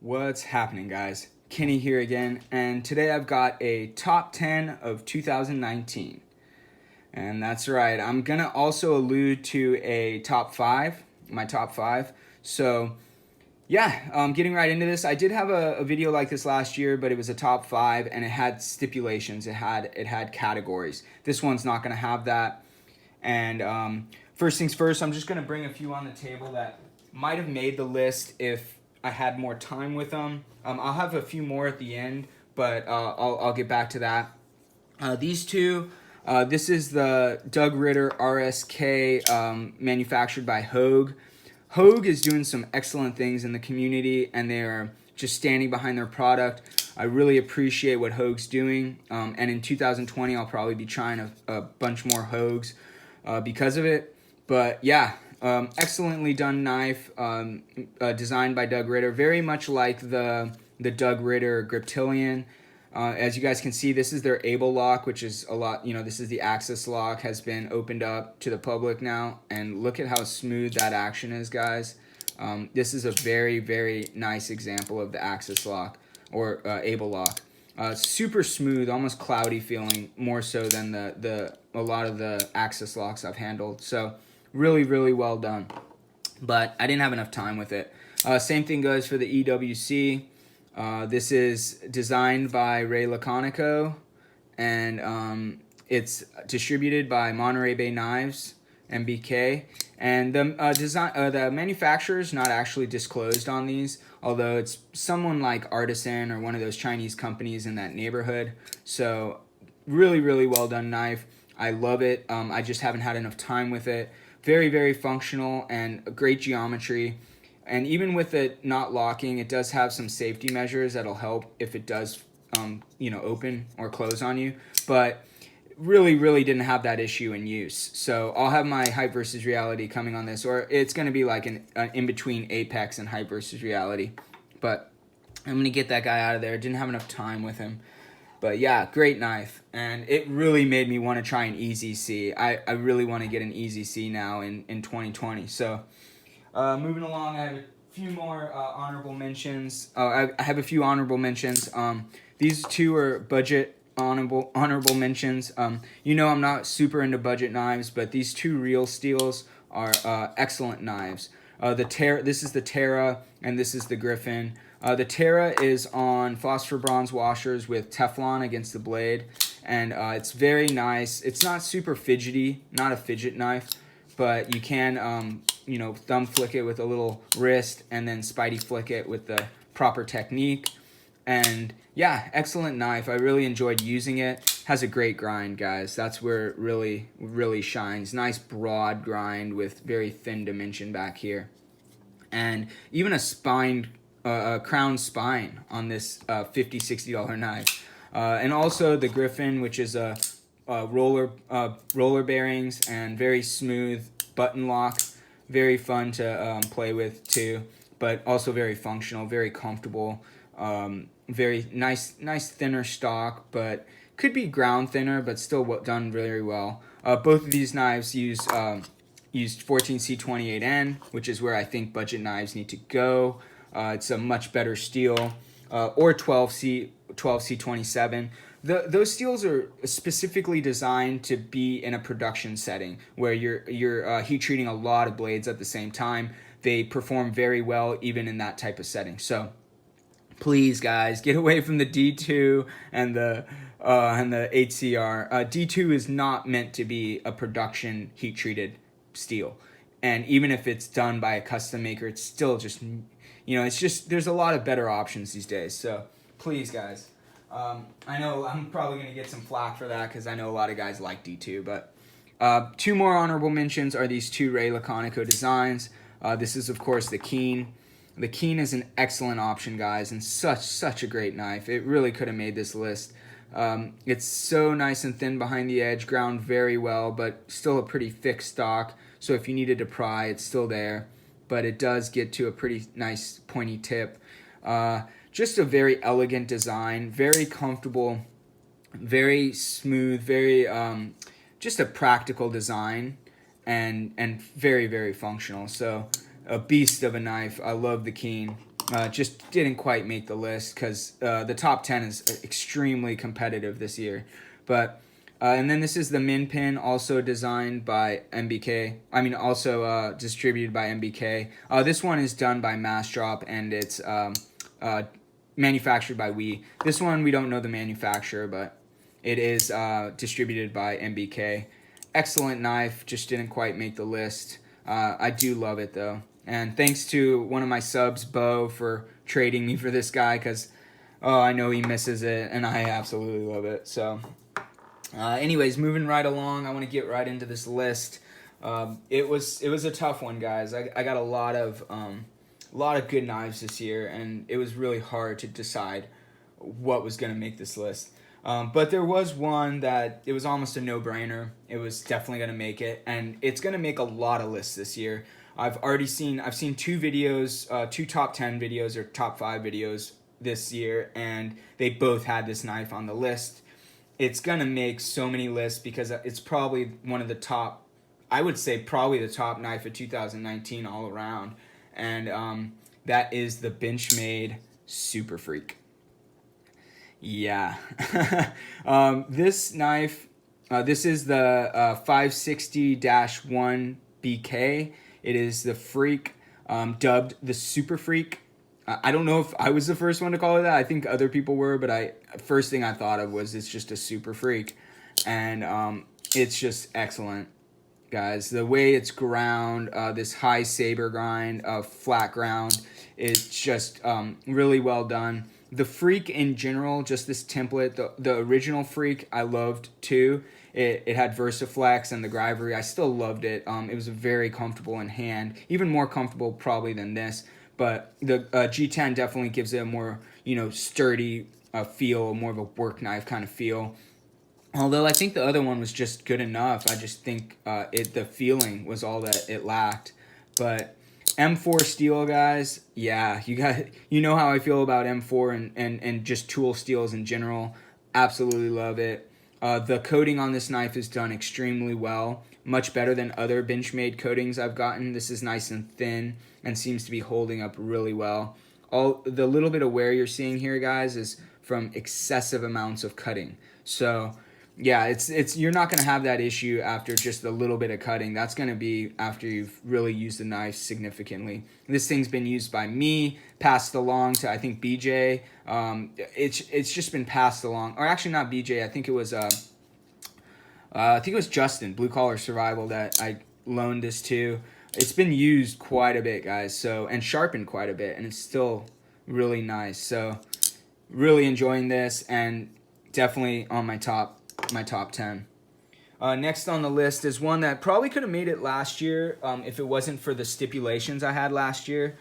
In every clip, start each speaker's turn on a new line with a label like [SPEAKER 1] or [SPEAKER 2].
[SPEAKER 1] What's happening, guys? Kenny here again, and today I've got a top 10 of 2019. And that's right, I'm gonna also allude to a top 5, my top 5. So yeah, getting right into this. I did have a video like this last year, but it was a top 5 and it had stipulations, it had categories. This one's not gonna have that. And first things first, I'm just gonna bring a few on the table that might have made the list if I had more time with them. I'll have a few more at the end, but I'll get back to that. These two, this is the Doug Ritter RSK manufactured by Hogue. Hogue is doing some excellent things in the community, and they're just standing behind their product. I really appreciate what Hogue's doing, and in 2020 I'll probably be trying a bunch more Hogues because of it. But yeah, excellently done knife, designed by Doug Ritter, very much like the Doug Ritter Griptilian. As you guys can see, this is their Able lock, which is a lot, this is the Axis lock, has been opened up to the public now, and look at how smooth that action is, guys. This is a very, very nice example of the Axis lock, or Able lock. Super smooth, almost cloudy feeling, more so than a lot of the Axis locks I've handled. So really, really well done. But I didn't have enough time with it. Same thing goes for the EWC. This is designed by Laconico, and it's distributed by Monterey Bay Knives and BK. And the manufacturer is not actually disclosed on these, although it's someone like Artisan or one of those Chinese companies in that neighborhood. So really, really well done knife. I love it. I just haven't had enough time with it. Very, very functional and great geometry. And even with it not locking, it does have some safety measures that'll help if it does, open or close on you. But really, really didn't have that issue in use. So I'll have my Hype versus Reality coming on this, or it's going to be like an in-between Apex and Hype versus Reality. But I'm going to get that guy out of there. Didn't have enough time with him. But yeah, great knife. And it really made me want to try an Easy C. I really want to get an Easy C now in 2020. So moving along, I have a few more honorable mentions. I have a few honorable mentions. These two are budget honorable mentions. I'm not super into budget knives, but these two real steels are excellent knives. This is the Terra, and this is the Griffin. The Terra is on phosphor bronze washers with Teflon against the blade, and it's very nice. It's not super fidgety, not a fidget knife, but you can, thumb flick it with a little wrist and then Spidey flick it with the proper technique. And yeah, excellent knife. I really enjoyed using it. Has a great grind, guys. That's where it really, really shines. Nice broad grind with very thin dimension back here. And even a crown spine on this $50, $60 knife. And also the Griffin, which is a roller bearings and very smooth button lock. Very fun to play with too, but also very functional, very comfortable. Very nice thinner stock, but could be ground thinner, but still done very well. Both of these knives used 14C28N, which is where I think budget knives need to go. It's a much better steel, or 12C27. Those steels are specifically designed to be in a production setting where you're heat treating a lot of blades at the same time. They perform very well even in that type of setting. So please, guys, get away from the D2 and the HCR. D2 is not meant to be a production heat treated steel, and even if it's done by a custom maker, it's still just there's a lot of better options these days. So please, guys. I know I'm probably going to get some flack for that because I know a lot of guys like D2, but two more honorable mentions are these two Laconico designs. This is, of course, the Keen. The Keen is an excellent option, guys, and such a great knife. It really could have made this list. It's so nice and thin behind the edge, ground very well, but still a pretty thick stock. So if you needed to pry, it's still there, but it does get to a pretty nice pointy tip. Just a very elegant design, very comfortable, very smooth, very just a practical design, and very, very functional. So a beast of a knife. I love the Keen. just didn't quite make the list because the top 10 is extremely competitive this year. But and then this is the Minpin, also designed by MBK. I mean, also distributed by MBK. This one is done by Mass Drop, and it's manufactured by We. This one we don't know the manufacturer, but it is distributed by MBK. Excellent knife, just didn't quite make the list. I do love it though. And thanks to one of my subs, Bo, for trading me for this guy, because I know he misses it, and I absolutely love it. So anyways, moving right along, I want to get right into this list. It was a tough one, guys. I got a lot of good knives this year, and it was really hard to decide what was going to make this list. But there was one that it was almost a no-brainer. It was definitely going to make it, and it's going to make a lot of lists this year. I've seen two videos, two top 10 videos or top 5 videos this year, and they both had this knife on the list. It's going to make so many lists because it's probably one of the top, I would say probably the top knife of 2019 all around. And that is the Benchmade Super Freak. Yeah. This knife, this is the 560-1 BK. It is the Freak, dubbed the Super Freak. I don't know if I was the first one to call it that. I think other people were, but first thing I thought of was it's just a Super Freak. And it's just excellent, guys. The way it's ground, this high saber grind, flat ground, is just really well done. The Freak in general, just this template, the original Freak, I loved too. It had VersaFlex and the Grivery. I still loved it. It was very comfortable in hand, even more comfortable probably than this. But the G10 definitely gives it a more, sturdy feel, more of a work knife kind of feel. Although I think the other one was just good enough. I just think the feeling was all that it lacked. But M4 steel, guys, yeah, you know how I feel about M4 and just tool steels in general. Absolutely love it. The coating on this knife is done extremely well, much better than other Benchmade coatings I've gotten. This is nice and thin and seems to be holding up really well. All the little bit of wear you're seeing here, guys, is from excessive amounts of cutting. So yeah, it's you're not going to have that issue after just a little bit of cutting. That's going to be after you've really used the knife significantly. This thing's been used by me, passed along to I think BJ. It's just been passed along, or actually not BJ. I think it was Justin, Blue Collar Survival, that I loaned this to. It's been used quite a bit, guys. So and sharpened quite a bit, and it's still really nice. So really enjoying this, and definitely on my top 10. Next on the list is one that probably could have made it last year if it wasn't for the stipulations I had last year.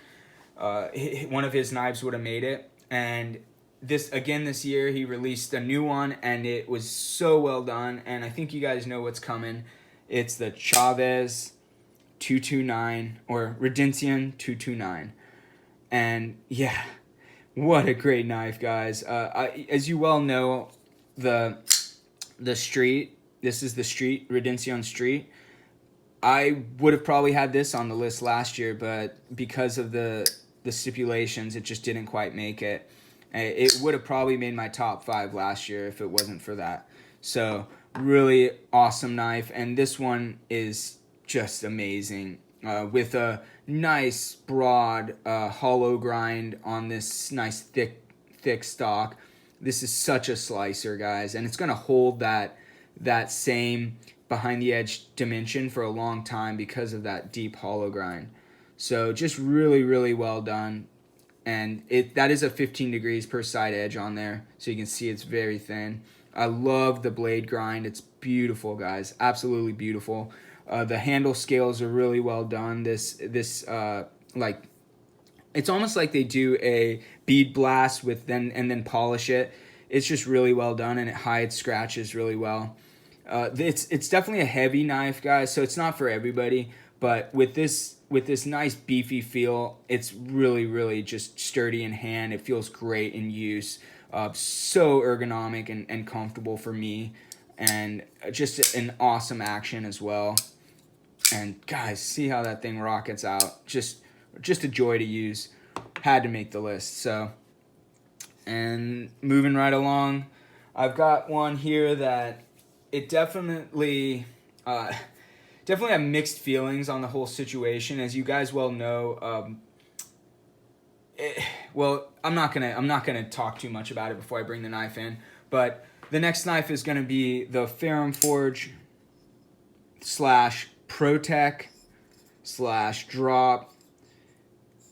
[SPEAKER 1] One of his knives would have made it. And this year he released a new one, and it was so well done. And I think you guys know what's coming. It's the Chavez 229 or Redencion 229. And yeah, what a great knife, guys. As you well know, the Street, this is the Street, Redencion Street. I would have probably had this on the list last year, but because of the stipulations, it just didn't quite make it. It would have probably made my top 5 last year if it wasn't for that. So really awesome knife, and this one is just amazing. With a nice broad hollow grind on this nice thick stock. This is such a slicer, guys, and it's going to hold that same behind the edge dimension for a long time because of that deep hollow grind. So just really, really well done. And that is a 15 degrees per side edge on there, so you can see it's very thin. I love the blade grind. It's beautiful, guys. Absolutely beautiful. The handle scales are really well done. This like, it's almost like they do a bead blast and then polish it. It's just really well done, and it hides scratches really well. It's definitely a heavy knife, guys, so it's not for everybody. But with this nice beefy feel, it's really, really just sturdy in hand. It feels great in use. So ergonomic and comfortable for me, and just an awesome action as well. And guys, see how that thing rockets out. Just a joy to use. had to make the list. So, and moving right along, I've got one here that it definitely have mixed feelings on the whole situation. As you guys well know, I'm not gonna talk too much about it before I bring the knife in. But the next knife is gonna be the Ferrum Forge / Protech / drop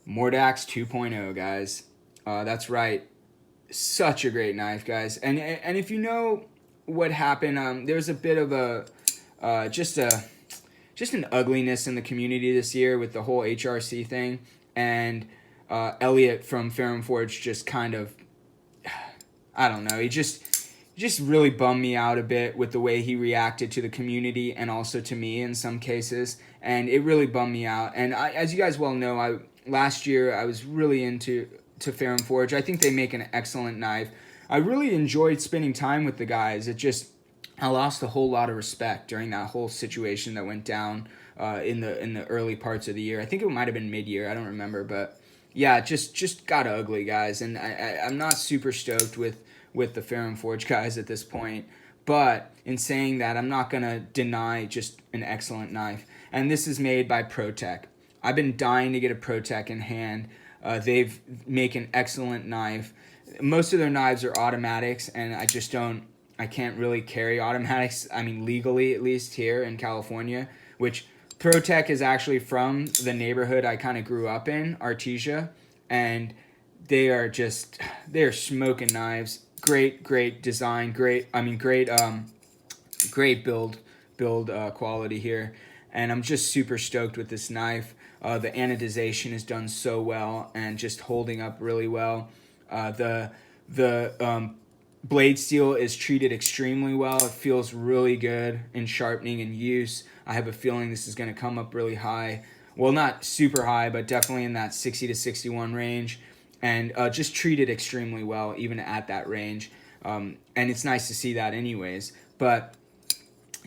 [SPEAKER 1] Mordax 2.0, guys. That's right. Such a great knife, guys. And if you know what happened, there's a bit of a just an ugliness in the community this year with the whole HRC thing, and Elliot from Ferrum Forge just kind of, I don't know, he just really bummed me out a bit with the way he reacted to the community and also to me in some cases, and it really bummed me out. And as you guys well know, last year I was really into Ferrum Forge. I think they make an excellent knife. I really enjoyed spending time with the guys. I lost a whole lot of respect during that whole situation that went down in the early parts of the year. I think it might have been mid-year. I don't remember, but yeah, just got ugly, guys. And I'm not super stoked with the Ferrum Forge guys at this point. But in saying that, I'm not going to deny just an excellent knife. And this is made by Protech. I've been dying to get a Protech in hand. They've make an excellent knife. Most of their knives are automatics, and I can't really carry automatics, I mean legally at least here in California, which Protech is actually from the neighborhood I kind of grew up in, Artesia, and they're smoking knives. Great design, great build quality here, and I'm just super stoked with this knife. The anodization is done so well and just holding up really well. The blade steel is treated extremely well. It feels really good in sharpening and use. I have a feeling this is going to come up really high. Well, not super high, but definitely in that 60 to 61 range. And just treated extremely well, even at that range. And it's nice to see that anyways. But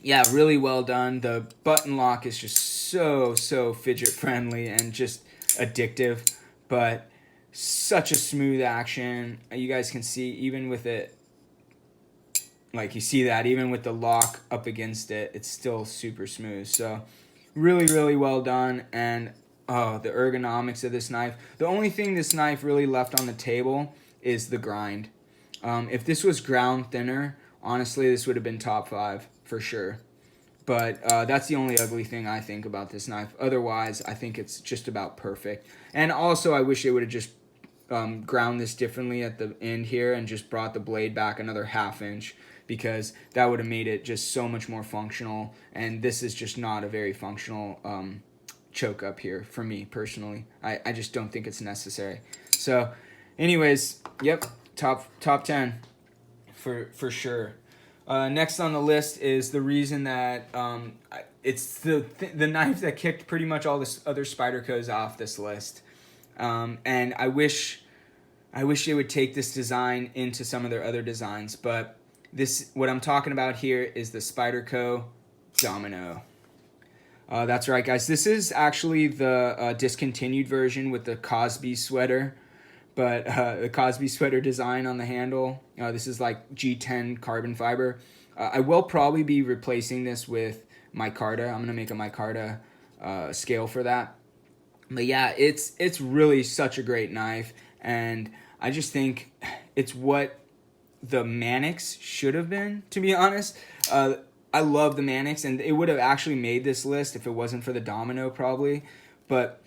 [SPEAKER 1] yeah, really well done. The button lock is just so fidget friendly and just addictive. But such a smooth action. You guys can see even with it, like you see that even with the lock up against it, it's still super smooth. So really well done. And the ergonomics of this knife. The only thing this knife really left on the table is the grind. If this was ground thinner, honestly, this would have been top 5 for sure. But that's the only ugly thing I think about this knife. Otherwise, I think it's just about perfect. And also, I wish they would have just ground this differently at the end here and just brought the blade back another ½ inch, because that would have made it just so much more functional. And this is just not a very functional choke up here for me personally. I just don't think it's necessary. So anyways, yep, top 10 for sure. Next on the list is the reason that it's the knife that kicked pretty much all the other Spydercos off this list. And I wish they would take this design into some of their other designs, but what I'm talking about here is the Spyderco Domino. That's right, guys. This is actually the discontinued version with the Cosby sweater, but the Cosby sweater design on the handle. This is like G10 carbon fiber. I will probably be replacing this with micarta. I'm gonna make a micarta scale for that. But yeah, it's really such a great knife, and I just think it's what the Manix should have been, to be honest. I love the Manix, and it would have actually made this list if it wasn't for the Domino probably, but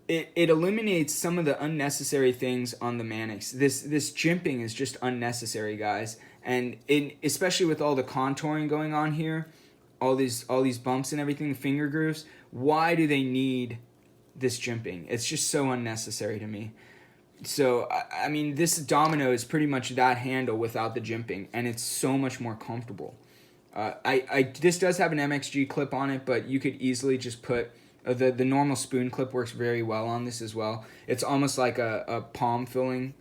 [SPEAKER 1] it eliminates some of the unnecessary things on the Manix. This jimping is just unnecessary, guys, and especially with all the contouring going on here, all these bumps and everything, the finger grooves. Why do they need this jimping? It's just so unnecessary to me. So I mean, this Domino is pretty much that handle without the jimping, and it's so much more comfortable. This does have an MXG clip on it, but you could easily just put the normal spoon clip works very well on this as well. It's almost like a palm filling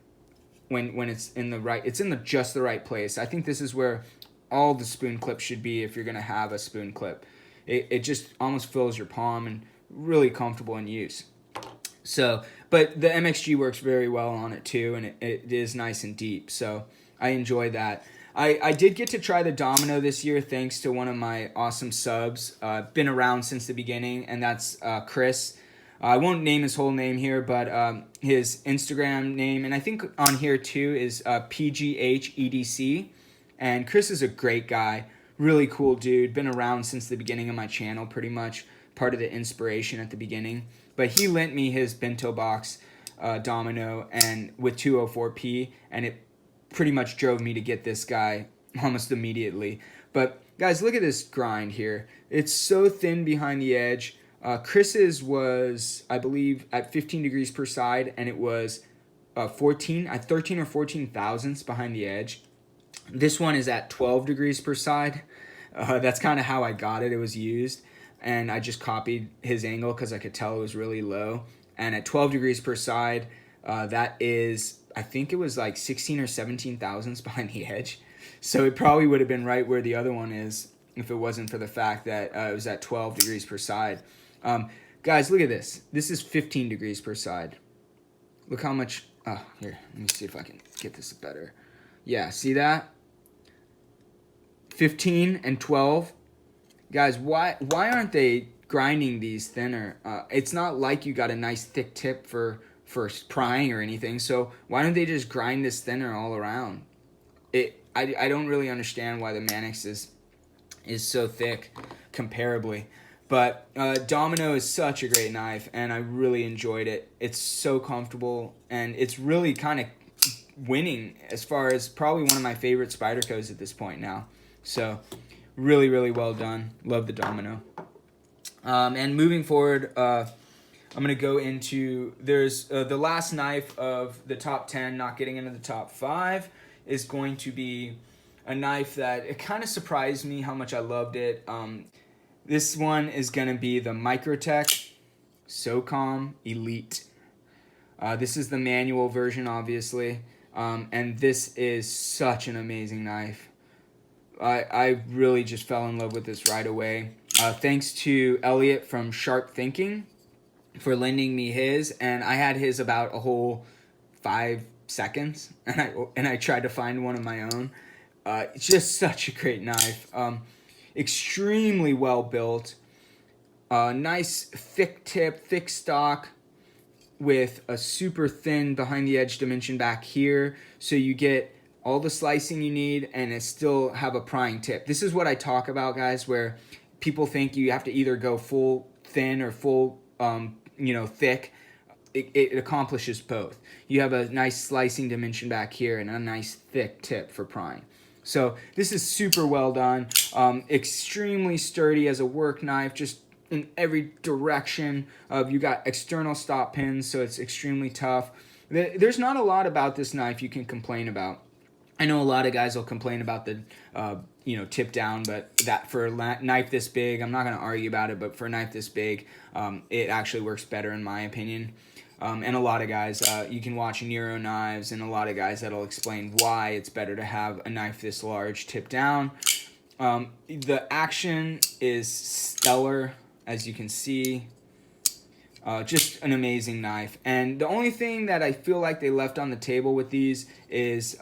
[SPEAKER 1] when it's in just the right place. I think this is where all the spoon clips should be if you're gonna have a spoon clip. It just almost fills your palm and really comfortable in use. So but the MXG works very well on it too, and it is nice and deep, so I enjoy that. I did get to try the Domino this year thanks to one of my awesome subs. Been around since the beginning, and that's Chris. I won't name his whole name here, but his Instagram name, and I think on here too, is PGHEDC. And Chris is a great guy, really cool dude. Been around since the beginning of my channel, pretty much part of the inspiration at the beginning. But he lent me his bento box Domino and with 204p, and it pretty much drove me to get this guy almost immediately. But guys, look at this grind here. It's so thin behind the edge. Chris's was, I believe, at 15 degrees per side, and it was 13 or 14 thousandths behind the edge. This one is at 12 degrees per side. That's kind of how I got it. It was used, and I just copied his angle because I could tell it was really low. And at 12 degrees per side, that is, I think it was like 16 or 17 thousandths behind the edge. So it probably would have been right where the other one is if it wasn't for the fact that it was at 12 degrees per side. Guys, look at this. This is 15 degrees per side. Look how much... Oh, here, let me see if I can get this better. Yeah, see that? 15 and 12. Guys, why aren't they grinding these thinner? It's not like you got a nice thick tip for prying or anything, so why don't they just grind this thinner all around? I don't really understand why the Manix is so thick comparably. But Domino is such a great knife, and I really enjoyed it. It's so comfortable, and it's really kind of winning as far as probably one of my favorite Spydercos at this point now. So really, really well done. Love the Domino. And moving forward, I'm going to go into, there's the last knife of the top 10, not getting into the top 5, is going to be a knife that it kind of surprised me how much I loved it. This one is going to be the Microtech Socom Elite. This is the manual version, obviously, and this is such an amazing knife. I really just fell in love with this right away. Thanks to Elliot from Sharp Thinking for lending me his, and I had his about a whole 5 seconds, and I tried to find one of my own. It's just such a great knife. Extremely well built. Nice thick tip, thick stock with a super thin behind the edge dimension back here, so you get all the slicing you need and it still have a prying tip. This is what I talk about, guys, where people think you have to either go full thin or full thick. It accomplishes both. You have a nice slicing dimension back here and a nice thick tip for prying. So this is super well done. Extremely sturdy as a work knife, just in every direction. You got external stop pins, so it's extremely tough. There's not a lot about this knife you can complain about. I know a lot of guys will complain about the tip down, but that for a knife this big, I'm not going to argue about it, but for a knife this big, it actually works better in my opinion. And a lot of guys, you can watch Nero knives, and a lot of guys that'll explain why it's better to have a knife this large tip down. The action is stellar, as you can see. Just an amazing knife. And the only thing that I feel like they left on the table with these is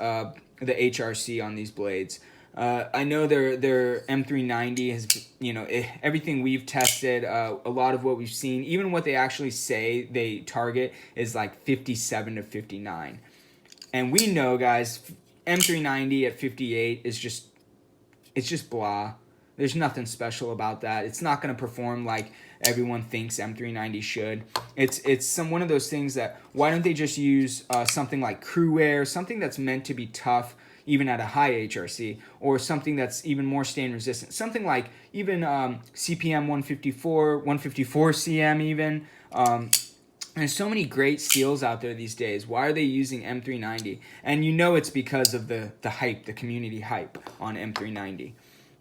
[SPEAKER 1] the HRC on these blades. I know their M390 has, everything we've tested, a lot of what we've seen, even what they actually say they target is like 57 to 59. And we know, guys, M390 at 58 is just blah. There's nothing special about that. It's not going to perform like everyone thinks M390 should. It's one of those things that, why don't they just use something like Crewwear, something that's meant to be tough, even at a high HRC, or something that's even more stain resistant. Something like even CPM 154 CM even. There's so many great steels out there these days. Why are they using M390? And you know it's because of the hype, the community hype on M390.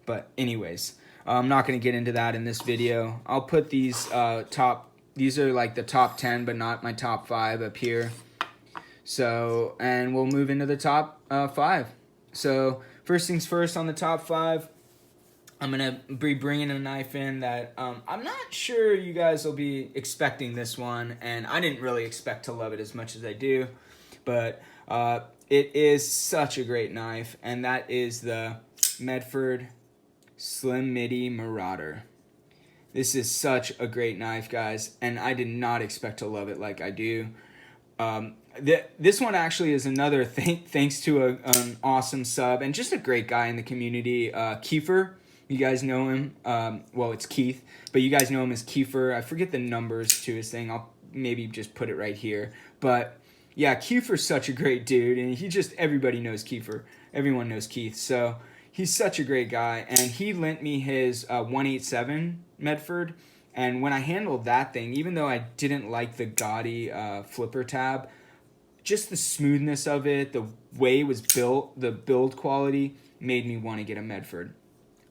[SPEAKER 1] But anyways, I'm not going to get into that in this video. I'll put these these are like the top 10, but not my top 5 up here. So, and we'll move into the top 5. So, first things first on the top 5, I'm going to be bringing a knife in that I'm not sure you guys will be expecting this one, and I didn't really expect to love it as much as I do, but it is such a great knife, and that is the Medford Slim Midi Marauder. This is such a great knife, guys, and I did not expect to love it like I do. This one actually is another thanks to an awesome sub and just a great guy in the community, Kiefer. You guys know him. Well, it's Keith, but you guys know him as Kiefer. I forget the numbers to his thing. I'll maybe just put it right here. But yeah, Kiefer's such a great dude, and everybody knows Kiefer. Everyone knows Keith. So he's such a great guy, and he lent me his 187 Medford. And when I handled that thing, even though I didn't like the gaudy flipper tab, just the smoothness of it, the way it was built, the build quality made me want to get a Medford.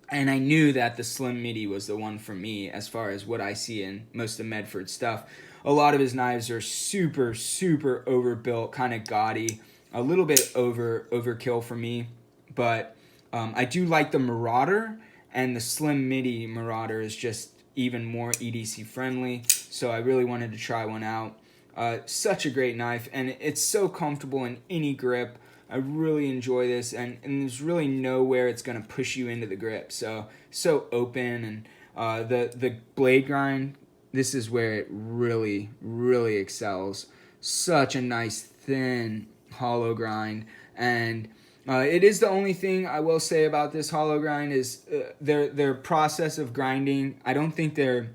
[SPEAKER 1] And I knew that the Slim Midi was the one for me as far as what I see in most of Medford stuff. A lot of his knives are super, super overbuilt, kind of gaudy, a little bit overkill for me. But I do like the Marauder, and the Slim Midi Marauder is just even more EDC friendly. So I really wanted to try one out. Such a great knife, and it's so comfortable in any grip. I really enjoy this, and there's really nowhere it's going to push you into the grip. So open, and the blade grind, this is where it really, really excels. Such a nice, thin, hollow grind, and it is the only thing I will say about this hollow grind is their process of grinding. I don't think they're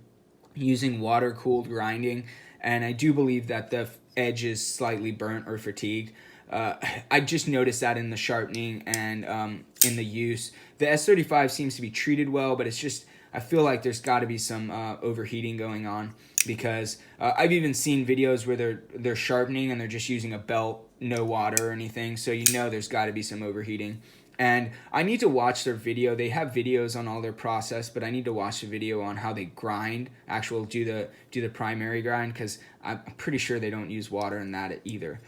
[SPEAKER 1] using water-cooled grinding, and I do believe that the edge is slightly burnt or fatigued. I just noticed that in the sharpening and in the use. The S35 seems to be treated well, but it's just, I feel like there's got to be some overheating going on, because I've even seen videos where they're sharpening and they're just using a belt, no water or anything, so you know there's got to be some overheating. And I need to watch their video. They have videos on all their process, but I need to watch the video on how they grind, do the primary grind, because I'm pretty sure they don't use water in that either.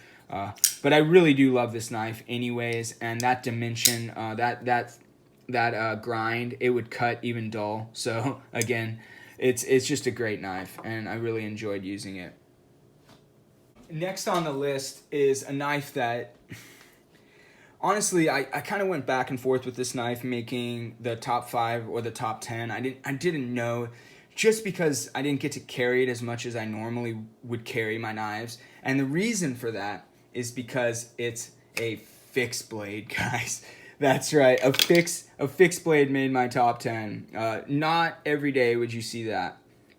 [SPEAKER 1] But I really do love this knife anyways, and that dimension, that grind, it would cut even dull. So again, it's just a great knife, and I really enjoyed using it. Next on the list is a knife that, honestly, I kind of went back and forth with this knife, making the top 5 or the top 10. I didn't know, just because I didn't get to carry it as much as I normally would carry my knives. And the reason for that is because it's a fixed blade, guys. That's right, a fixed blade made my top 10. Not every day would you see that,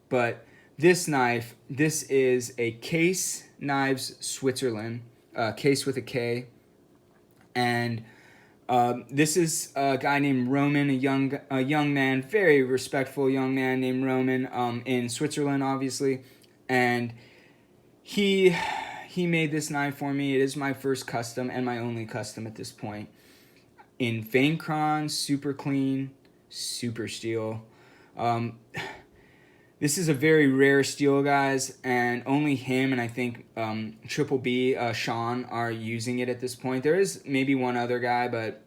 [SPEAKER 1] but this knife, this is a Kase Knives Switzerland, Kase with a K, and this is a guy named Roman, a young man, very respectful young man named Roman, in Switzerland, obviously, and he made this knife for me. It is my first custom and my only custom at this point. In Vaincron, super clean, super steel. This is a very rare steel, guys, and only him and I think Triple B, Sean, are using it at this point. There is maybe one other guy, but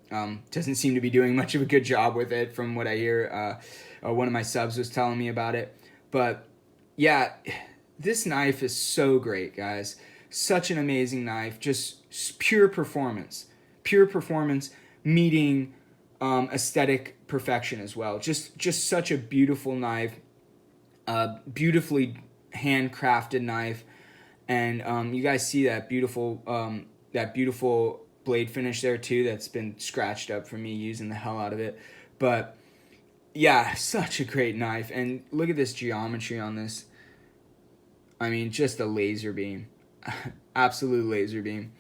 [SPEAKER 1] doesn't seem to be doing much of a good job with it from what I hear. One of my subs was telling me about it. But yeah, this knife is so great, guys. Such an amazing knife, just pure performance meeting aesthetic perfection as well. Just such a beautiful knife, beautifully handcrafted knife, and you guys see that beautiful blade finish there too. That's been scratched up for me using the hell out of it, but yeah, such a great knife. And look at this geometry on this. I mean, just a laser beam. Absolute laser beam.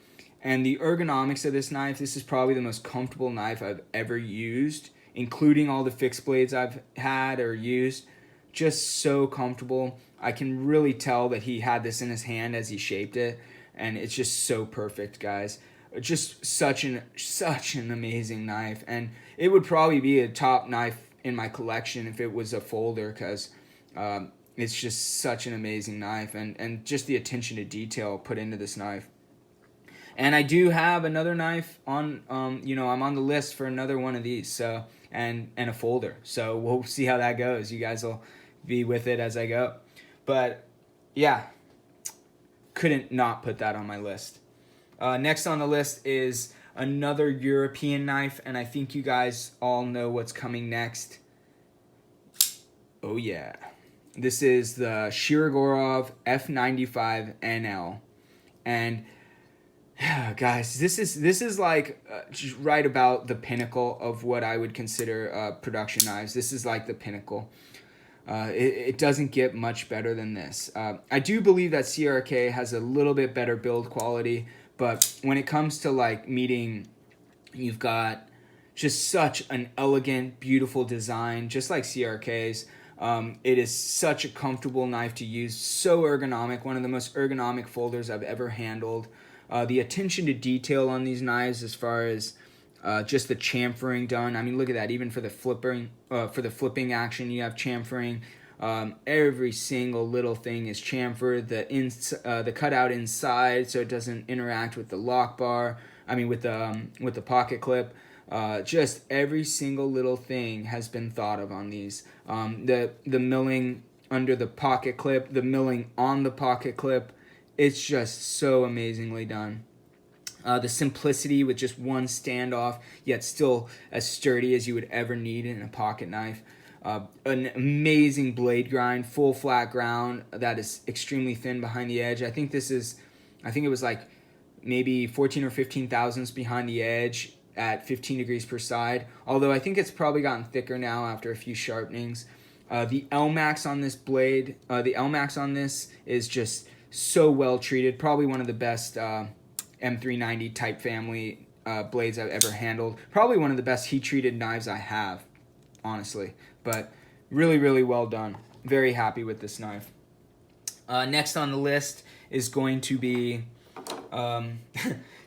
[SPEAKER 1] And the ergonomics of this knife, this is probably the most comfortable knife I've ever used, including all the fixed blades I've had or used. Just so comfortable. I can really tell that he had this in his hand as he shaped it, and it's just so perfect, guys. Just such an amazing knife, and it would probably be a top knife in my collection if it was a folder, because it's just such an amazing knife, and just the attention to detail put into this knife. And I do have another knife on, I'm on the list for another one of these. So and a folder. So we'll see how that goes. You guys will be with it as I go. But yeah, couldn't not put that on my list. Next on the list is another European knife, and I think you guys all know what's coming next. Oh yeah. This is the Shirogorov F95nl. And guys, this is like right about the pinnacle of what I would consider production knives. This is like the pinnacle. It doesn't get much better than this. I do believe that CRK has a little bit better build quality, but when it comes to like meeting, you've got just such an elegant, beautiful design, just like CRK's. It is such a comfortable knife to use, so ergonomic, one of the most ergonomic folders I've ever handled. The attention to detail on these knives, as far as just the chamfering done. I mean, look at that. Even for the flipping action, you have chamfering. Every single little thing is chamfered. The cutout inside, so it doesn't interact with the lock bar. I mean, with the pocket clip. Just every single little thing has been thought of on these. The milling under the pocket clip, the milling on the pocket clip, it's just so amazingly done. The simplicity with just one standoff, yet still as sturdy as you would ever need in a pocket knife. An amazing blade grind, full flat ground that is extremely thin behind the edge. I think it was like maybe 14 or 15 thousandths behind the edge at 15 degrees per side, although I think it's probably gotten thicker now after a few sharpenings. The LMAX on this blade, the LMAX on this is just so well treated, probably one of the best M390 type family blades I've ever handled, probably one of the best heat treated knives I have, honestly, but really, really well done. Very happy with this knife. Next on the list is going to be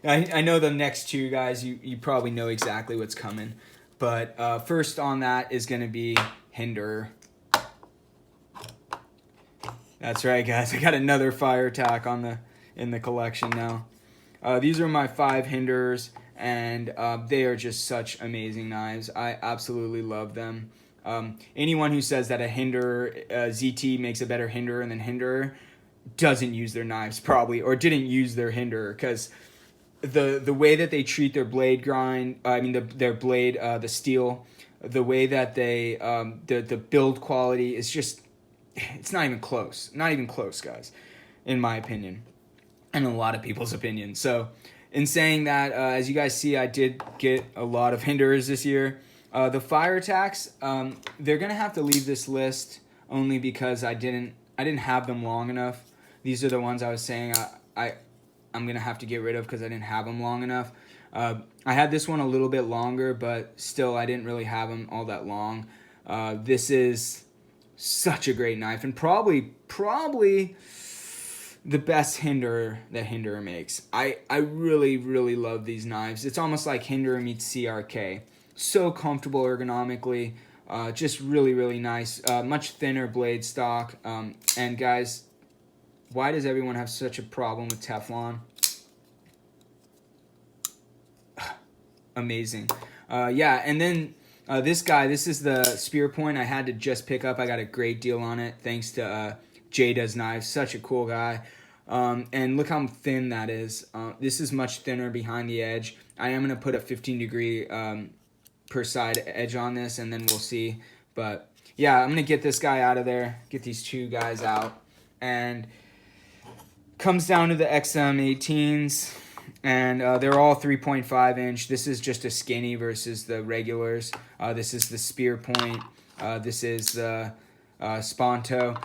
[SPEAKER 1] I know the next two guys, you probably know exactly what's coming. But first on that is going to be Hinderer. That's right, guys. I got another fire attack in the collection now. These are my 5 Hinderers, and they are just such amazing knives. I absolutely love them. Anyone who says that a Hinderer, ZT makes a better Hinderer than Hinderer doesn't use their knives probably, or didn't use their Hinderer, because the way that they treat their blade grind, their blade, the steel, the way that they, the build quality is just, it's not even close, guys, in my opinion, and a lot of people's opinion. So in saying that, as you guys see, I did get a lot of Hinderers this year. The fire attacks, they're going to have to leave this list only because I didn't have them long enough. These are the ones I was saying I'm going to have to get rid of because I didn't have them long enough. I had this one a little bit longer, but still I didn't really have them all that long. This is such a great knife, and probably the best Hinderer that Hinderer makes. I really, really love these knives. It's almost like Hinderer meets CRK. So comfortable ergonomically, just really, really nice. Much thinner blade stock. And guys, why does everyone have such a problem with Teflon? Amazing. Yeah, and then this guy, this is the spear point I had to just pick up. I got a great deal on it thanks to Jay Does Knives. Such a cool guy. And look how thin that is. This is much thinner behind the edge. I am going to put a 15 degree per side edge on this, and then we'll see. But yeah, I'm going to get this guy out of there, get these two guys out. And comes down to the XM18s. And they're all 3.5 inch. This is just a skinny versus the regulars. This is the spear point. This is the Sponto.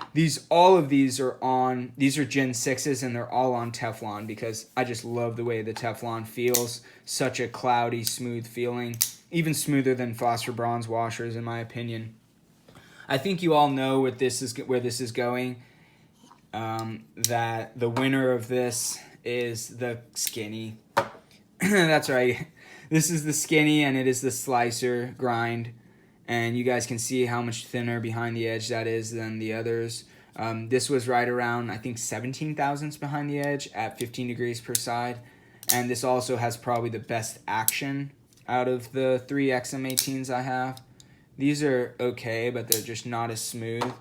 [SPEAKER 1] All of these are Gen 6s, and they're all on Teflon because I just love the way the Teflon feels. Such a cloudy, smooth feeling. Even smoother than phosphor bronze washers, in my opinion. I think you all know where this is going. That the winner of this is the skinny. That's right. This is the skinny, and it is the slicer grind. And you guys can see how much thinner behind the edge that is than the others. This was right around, I think, 17 thousandths behind the edge at 15 degrees per side. And this also has probably the best action out of the 3 XM18s I have. These are okay, but they're just not as smooth.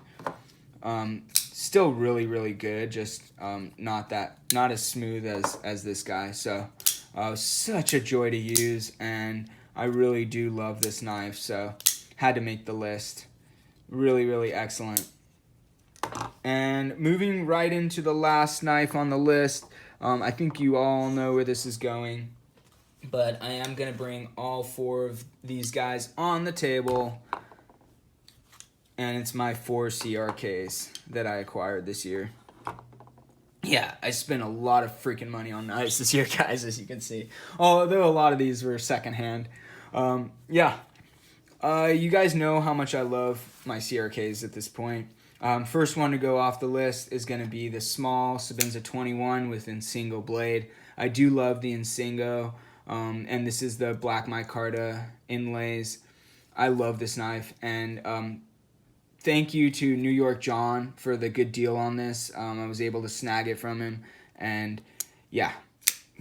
[SPEAKER 1] Still really, really good, just not as smooth as this guy. So such a joy to use, and I really do love this knife, so had to make the list. Really, really excellent. And moving right into the last knife on the list, I think you all know where this is going, but I am going to bring all 4 of these guys on the table, and it's my 4 CRKs that I acquired this year. Yeah, I spent a lot of freaking money on knives this year, guys, as you can see. Although a lot of these were secondhand. You guys know how much I love my CRKs at this point. First one to go off the list is going to be the small Sebenza 21 with Insingo blade. I do love the Insingo, and this is the black micarta inlays. I love this knife, and thank you to New York John for the good deal on this. I was able to snag it from him, and yeah,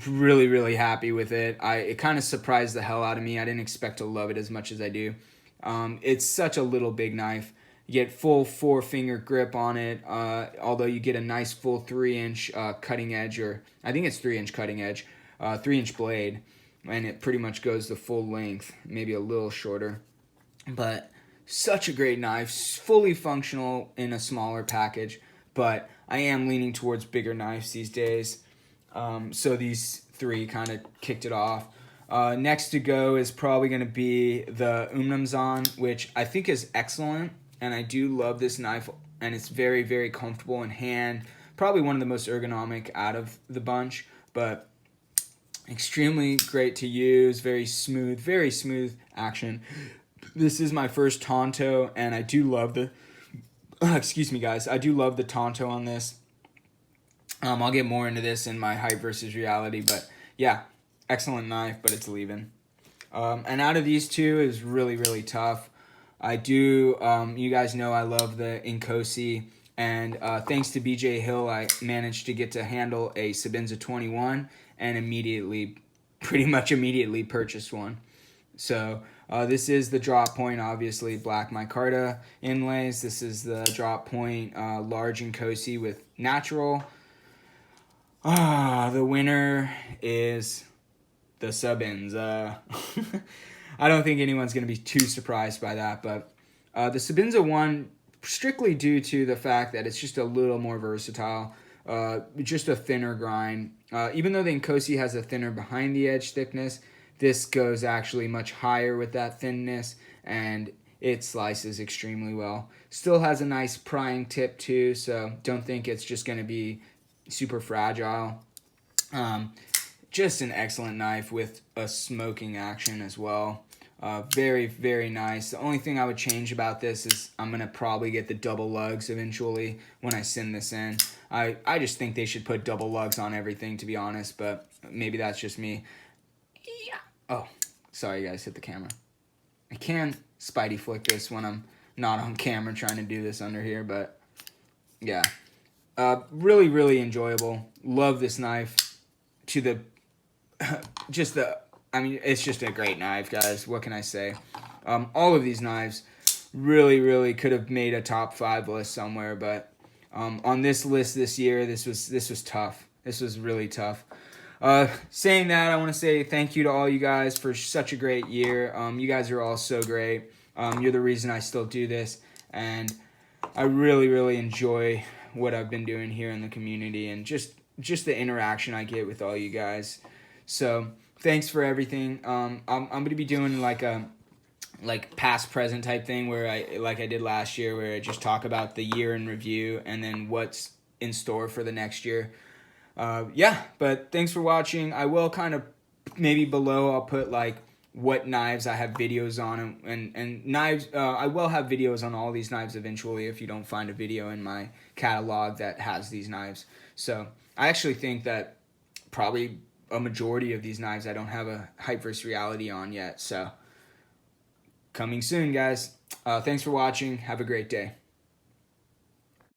[SPEAKER 1] really, really happy with it. It kind of surprised the hell out of me. I didn't expect to love it as much as I do. It's such a little big knife. You get full 4-finger grip on it, although you get a nice full 3-inch cutting edge, or I think it's 3-inch cutting edge, 3-inch blade, and it pretty much goes the full length, maybe a little shorter. But such a great knife, fully functional in a smaller package, but I am leaning towards bigger knives these days. So these 3 kind of kicked it off. Next to go is probably going to be the Umnumzan, which I think is excellent, and I do love this knife, and it's very, very comfortable in hand. Probably one of the most ergonomic out of the bunch, but extremely great to use, very smooth action. This is my first Tonto, and I do love the, excuse me guys, I do love the Tonto on this. I'll get more into this in my hype versus reality, but yeah, excellent knife, but it's leaving. And out of these 2 is really, really tough. I do, you guys know I love the Inkosi, and thanks to BJ Hill, I managed to get to handle a Sebenza 21 and pretty much immediately purchased one. So this is the drop point, obviously, black micarta inlays. This is the drop point large Inkosi with natural. The winner is the Sebenza. I don't think anyone's going to be too surprised by that, but the Sebenza won strictly due to the fact that it's just a little more versatile, just a thinner grind. Even though the Inkosi has a thinner behind the edge thickness, this goes actually much higher with that thinness, and it slices extremely well. Still has a nice prying tip too, so don't think it's just going to be super fragile. Just an excellent knife with a smoking action as well. Very, very nice. The only thing I would change about this is I'm going to probably get the double lugs eventually when I send this in. I just think they should put double lugs on everything, to be honest, but maybe that's just me. Yeah. Oh, sorry guys, hit the camera. I can Spidey flick this when I'm not on camera trying to do this under here, but yeah. Really, really enjoyable. Love this knife to the it's just a great knife, guys. What can I say? All of these knives really, really could have made a top 5 list somewhere, but on this list this year, this was tough. This was really tough. Saying that, I want to say thank you to all you guys for such a great year. You guys are all so great. You're the reason I still do this, and I really, really enjoy what I've been doing here in the community, and just the interaction I get with all you guys. So thanks for everything. I'm going to be doing like a past present type thing where I did last year, where I just talk about the year in review and then what's in store for the next year. But thanks for watching. I will kind of maybe below I'll put like what knives I have videos on, and knives. I will have videos on all these knives eventually if you don't find a video in my catalog that has these knives. So I actually think that probably a majority of these knives I don't have a hype versus reality on yet. So coming soon, guys. Thanks for watching. Have a great day.